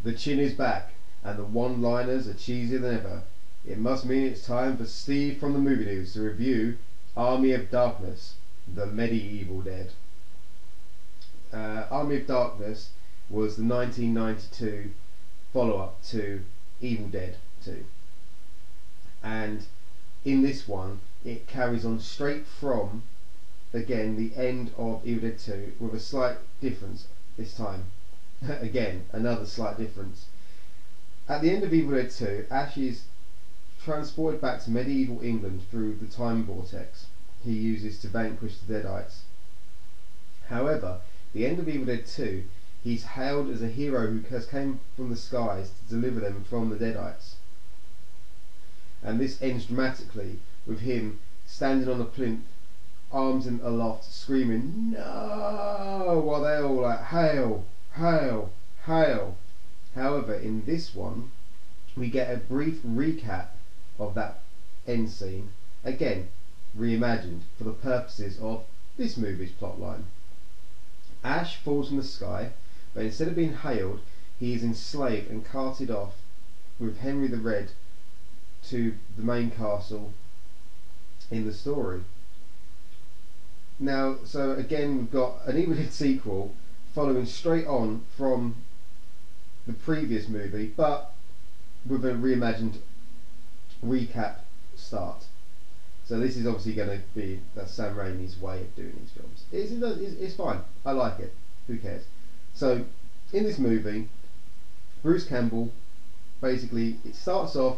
The chin is back, and the one-liners are cheesier than ever. It must mean it's time for Steve from the Movie News to review Army of Darkness, The Medieval Dead. Army of Darkness was the 1992 follow-up to Evil Dead 2. And in this one, it carries on straight from, again, the end of Evil Dead 2 with a slight difference this time. Again, another slight difference. At the end of Evil Dead 2, Ash is transported back to medieval England through the time vortex he uses to vanquish the Deadites. However, at the end of Evil Dead 2, he's hailed as a hero who has came from the skies to deliver them from the Deadites. And this ends dramatically with him standing on a plinth, arms aloft, screaming "No!" while they're all like "Hail! Hail! Hail!" However, in this one, we get a brief recap of that end scene, again reimagined for the purposes of this movie's plotline. Ash falls from the sky, but instead of being hailed, he is enslaved and carted off with Henry the Red to the main castle in the story. Now, so again, we've got an Evil Dead sequel following straight on from the previous movie, but with a reimagined recap start. So this is obviously going to be Sam Raimi's way of doing these films. It's fine. I like it. Who cares? So in this movie, Bruce Campbell, basically, it starts off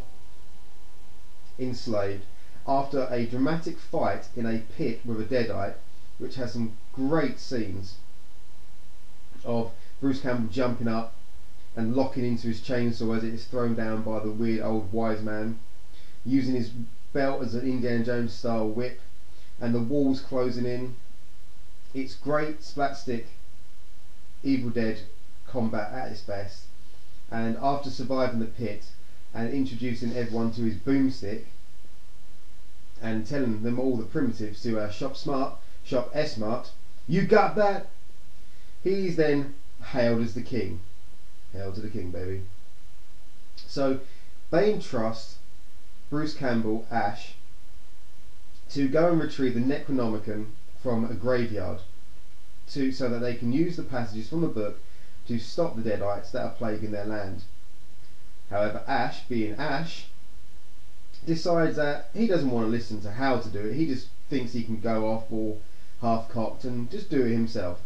enslaved after a dramatic fight in a pit with a Deadite, which has some great scenes of Bruce Campbell jumping up and locking into his chainsaw as it is thrown down by the weird old wise man, using his belt as an Indiana Jones style whip, and the walls closing in. It's great slapstick Evil Dead combat at its best. And after surviving the pit and introducing everyone to his boomstick and telling them all the primitives to shop smart, shop S-Mart, you got that? He's then hailed as the king. Hail to the king, baby. So they entrust Bruce Campbell, Ash, to go and retrieve the Necronomicon from a graveyard so that they can use the passages from the book to stop the Deadites that are plaguing their land. However, Ash, being Ash, decides that he doesn't want to listen to how to do it. He just thinks he can go off all half-cocked and just do it himself.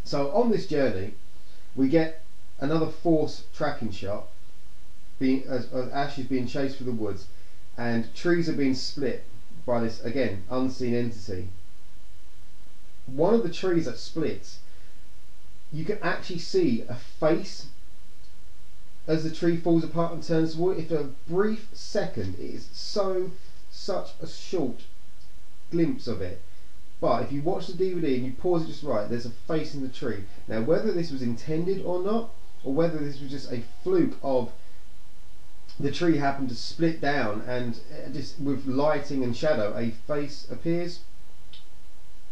So on this journey, we get another force tracking shot as Ash is being chased through the woods, and trees are being split by this, again, unseen entity. One of the trees that splits, you can actually see a face as the tree falls apart and turns to wood. If a brief second, it is such a short glimpse of it. But if you watch the DVD and you pause it just right, there's a face in the tree. Now, whether this was intended or not, or whether this was just a fluke of the tree happened to split down and just with lighting and shadow a face appears,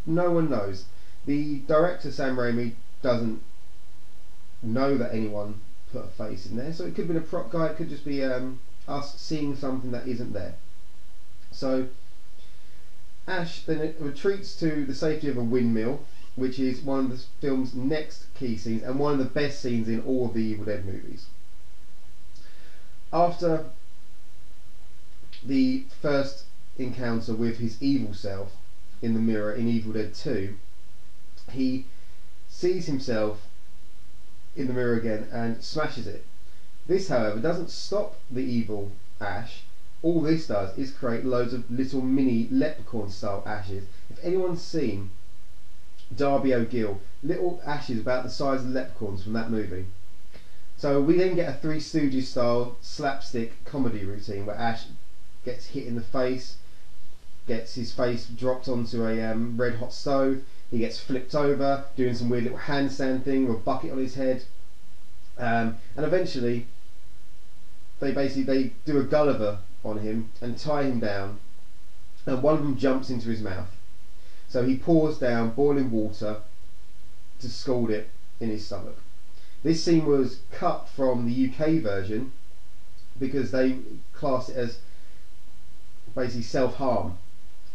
no one knows. The director, Sam Raimi, doesn't know that anyone put a face in there, so it could have been a prop guy, it could just be us seeing something that isn't there. So Ash then retreats to the safety of a windmill, which is one of the film's next key scenes and one of the best scenes in all of the Evil Dead movies. After the first encounter with his evil self in the mirror in Evil Dead 2, he sees himself in the mirror again and smashes it. This, however, doesn't stop the evil Ash. All this does is create loads of little mini leprechaun style ashes. If anyone's seen Darby O'Gill, little ashes about the size of leprechauns from that movie. So we then get a Three Stooges style slapstick comedy routine where Ash gets hit in the face, gets his face dropped onto a red hot stove, he gets flipped over, doing some weird little handstand thing with a bucket on his head, and eventually they do a Gulliver on him and tie him down, and one of them jumps into his mouth. So he pours down boiling water to scald it in his stomach. This scene was cut from the UK version because they classed it as basically self-harm,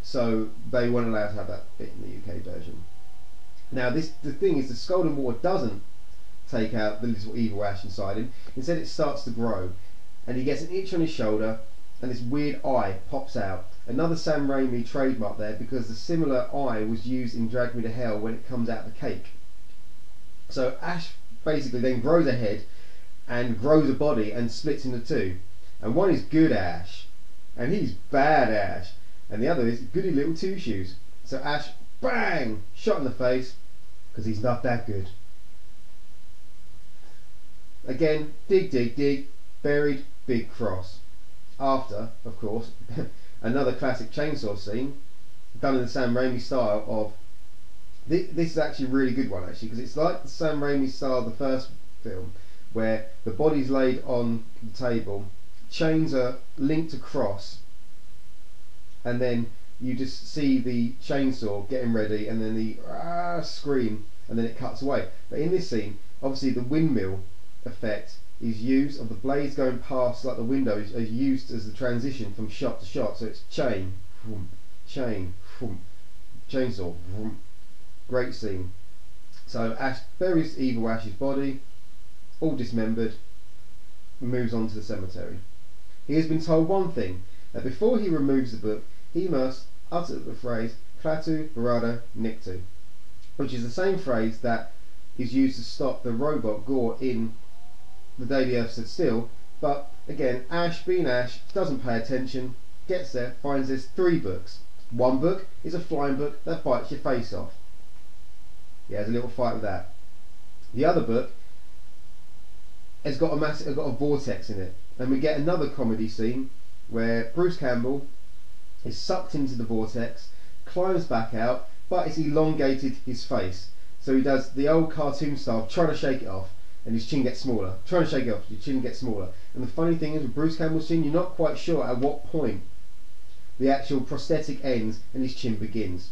so they weren't allowed to have that bit in the UK version. Now the thing is, the scalding water doesn't take out the little evil Ash inside him. Instead it starts to grow, and he gets an itch on his shoulder, and this weird eye pops out. Another Sam Raimi trademark there, because the similar eye was used in Drag Me to Hell when it comes out of the cake. So Ash basically then grows a head and grows a body and splits into two. And one is good Ash, and he's bad Ash, and the other is goody little two shoes. So Ash, bang, shot in the face, because he's not that good. Again, dig, dig, dig, buried, big cross. After, of course, another classic chainsaw scene, done in the Sam Raimi style of... This is actually a really good one, actually, because it's like the Sam Raimi style of the first film, where the body's laid on the table, chains are linked across, and then you just see the chainsaw getting ready, and then the scream, and then it cuts away. But in this scene, obviously the windmill effect is used, of the blades going past like the windows, are used as the transition from shot to shot. So it's chain, vroom, chain, vroom, chainsaw, vroom. Great scene. So Ash buries evil Ash's body, all dismembered, moves on to the cemetery. He has been told one thing, that before he removes the book, he must utter the phrase Klaatu Barada Nikto, which is the same phrase that is used to stop the robot Gorr in The Day the Earth Stood Still. But again, Ash, being Ash, doesn't pay attention, gets there, finds there's 3 books. One book is a flying book that bites your face off. He has a little fight with that. The other book has got a vortex in it, and we get another comedy scene where Bruce Campbell is sucked into the vortex, climbs back out, but it's elongated his face. So he does the old cartoon style, trying to shake it off, and his chin gets smaller. Trying to shake it off, your chin gets smaller. And the funny thing is, with Bruce Campbell's chin, you're not quite sure at what point the actual prosthetic ends and his chin begins.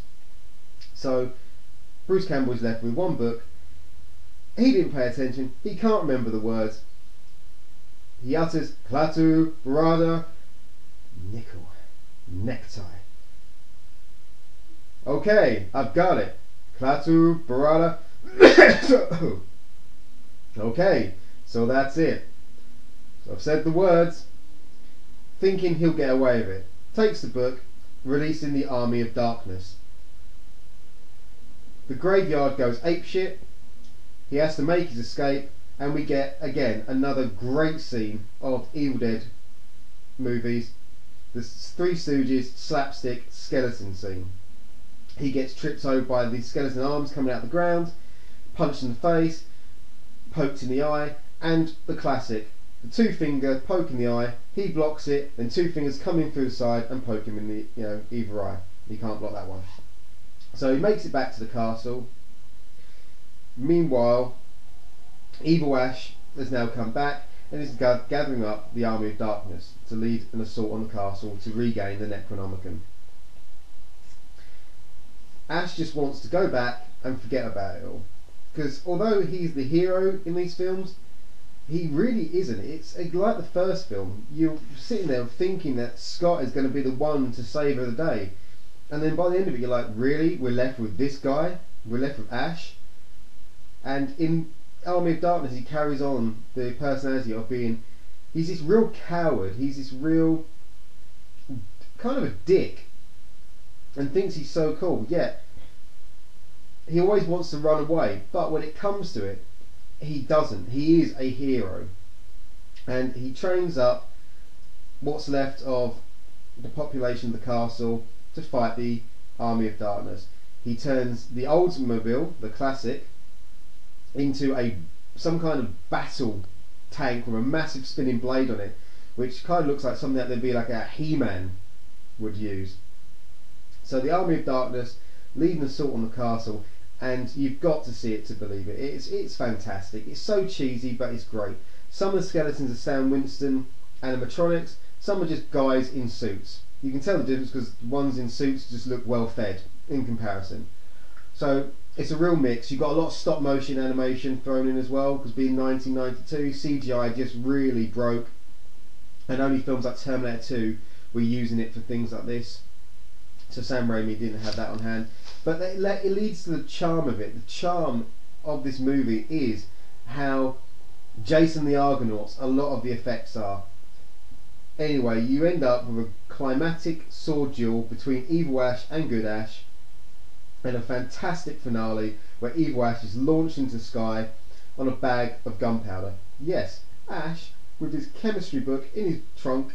So Bruce Campbell is left with one book. He didn't pay attention. He can't remember the words. He utters Klaatu Barada Nickel Necktie. Okay, I've got it. Klaatu Barada. Okay, so that's it. So I've said the words, thinking he'll get away with it. Takes the book, releasing the Army of Darkness. The graveyard goes apeshit. He has to make his escape, and we get again another great scene of Evil Dead movies. The Three Stooges slapstick skeleton scene. He gets tripped over by the skeleton arms coming out of the ground, punched in the face, poked in the eye, and the classic, the 2-finger poke in the eye. He blocks it, then 2 fingers come in through the side and poke him in the either eye. He can't block that one. So he makes it back to the castle. Meanwhile, Evil Ash has now come back and is gathering up the Army of Darkness to lead an assault on the castle to regain the Necronomicon. Ash just wants to go back and forget about it all, because although he's the hero in these films, he really isn't. It's like the first film. You're sitting there thinking that Scott is going to be the one to save her the day, and then by the end of it you're like, really? We're left with this guy? We're left with Ash? And in Army of Darkness he carries on the personality of being, he's this real coward, he's this real kind of a dick, and thinks he's so cool, yet he always wants to run away, but when it comes to it, he doesn't. He is a hero, and he trains up what's left of the population of the castle to fight the Army of Darkness. He turns the Oldsmobile, the classic, into some kind of battle tank with a massive spinning blade on it, which kind of looks like something that they'd be like a He-Man would use. So the Army of Darkness lead an assault on the castle, and you've got to see it to believe it. It's fantastic. It's so cheesy, but it's great. Some of the skeletons are Stan Winston animatronics, some are just guys in suits. You can tell the difference because the ones in suits just look well fed in comparison. So it's a real mix. You've got a lot of stop motion animation thrown in as well, because being 1992, CGI just really broke, and only films like Terminator 2 were using it for things like this. So Sam Raimi didn't have that on hand. But it leads to the charm of it. The charm of this movie is how Jason the Argonauts, a lot of the effects are. Anyway, you end up with a climatic sword duel between Evil Ash and Good Ash, and a fantastic finale where Evil Ash is launched into the sky on a bag of gunpowder. Yes, Ash, with his chemistry book in his trunk,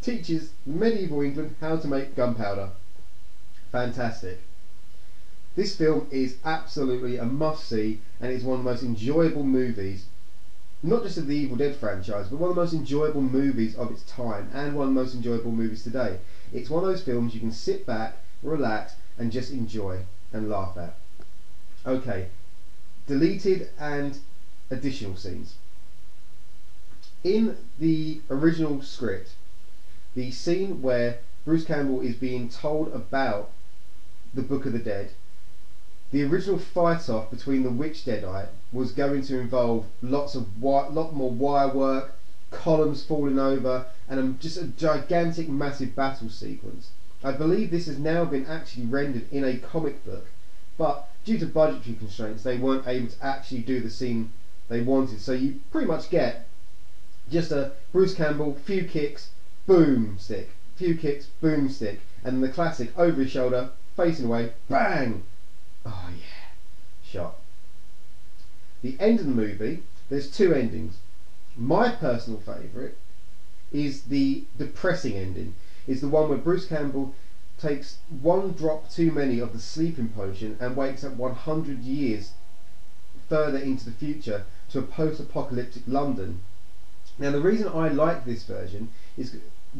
teaches medieval England how to make gunpowder. Fantastic. This film is absolutely a must-see, and it's one of the most enjoyable movies, not just of the Evil Dead franchise, but one of the most enjoyable movies of its time, and one of the most enjoyable movies today. It's one of those films you can sit back, relax, and just enjoy and laugh at. Okay, deleted and additional scenes. In the original script, the scene where Bruce Campbell is being told about the Book of the Dead, the original fight-off between the Witch Deadite was going to involve lot more wire work, columns falling over, and just a gigantic, massive battle sequence. I believe this has now been actually rendered in a comic book, but due to budgetary constraints, they weren't able to actually do the scene they wanted. So you pretty much get just a Bruce Campbell, few kicks, boom stick, few kicks, boom stick, and the classic over his shoulder, facing away, bang. Oh yeah, shot. The end of the movie, there's two endings. My personal favourite is the depressing ending. Is the one where Bruce Campbell takes one drop too many of the sleeping potion and wakes up 100 years further into the future to a post-apocalyptic London. Now the reason I like this version is,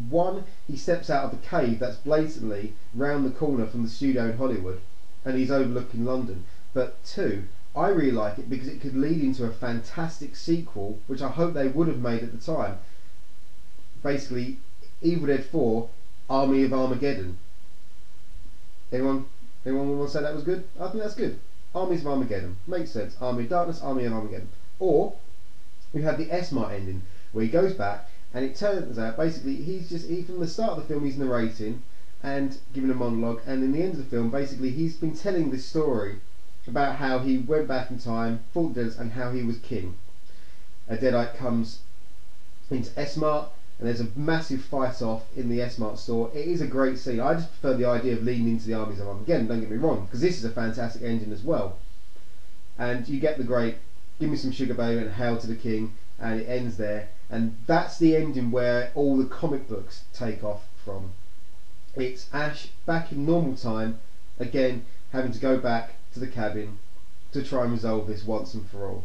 one, he steps out of a cave that's blatantly round the corner from the studio in Hollywood, and he's overlooking London. But two, I really like it because it could lead into a fantastic sequel, which I hope they would have made at the time. Basically, Evil Dead 4, Army of Armageddon. Anyone want to say that was good? I think that's good. Armies of Armageddon. Makes sense. Army of Darkness, Army of Armageddon. Or, we have the S-Mart ending, where he goes back, and it turns out, basically, from the start of the film, he's narrating and giving a monologue, and in the end of the film, basically, he's been telling this story about how he went back in time, fought the Deadites, and how he was king. A Deadite comes into S-Mart, and there's a massive fight-off in the S-Mart store. It is a great scene. I just prefer the idea of leading into the Armies of Armageddon, don't get me wrong, because this is a fantastic ending as well. And you get the great, give me some sugar baby and hail to the king, and it ends there. And that's the ending where all the comic books take off from. It's Ash back in normal time, again having to go back to the cabin to try and resolve this once and for all.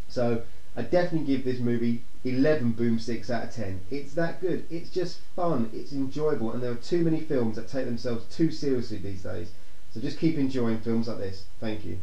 So I definitely give this movie 11 boomsticks out of 10. It's that good. It's just fun. It's enjoyable, and there are too many films that take themselves too seriously these days. So just keep enjoying films like this. Thank you.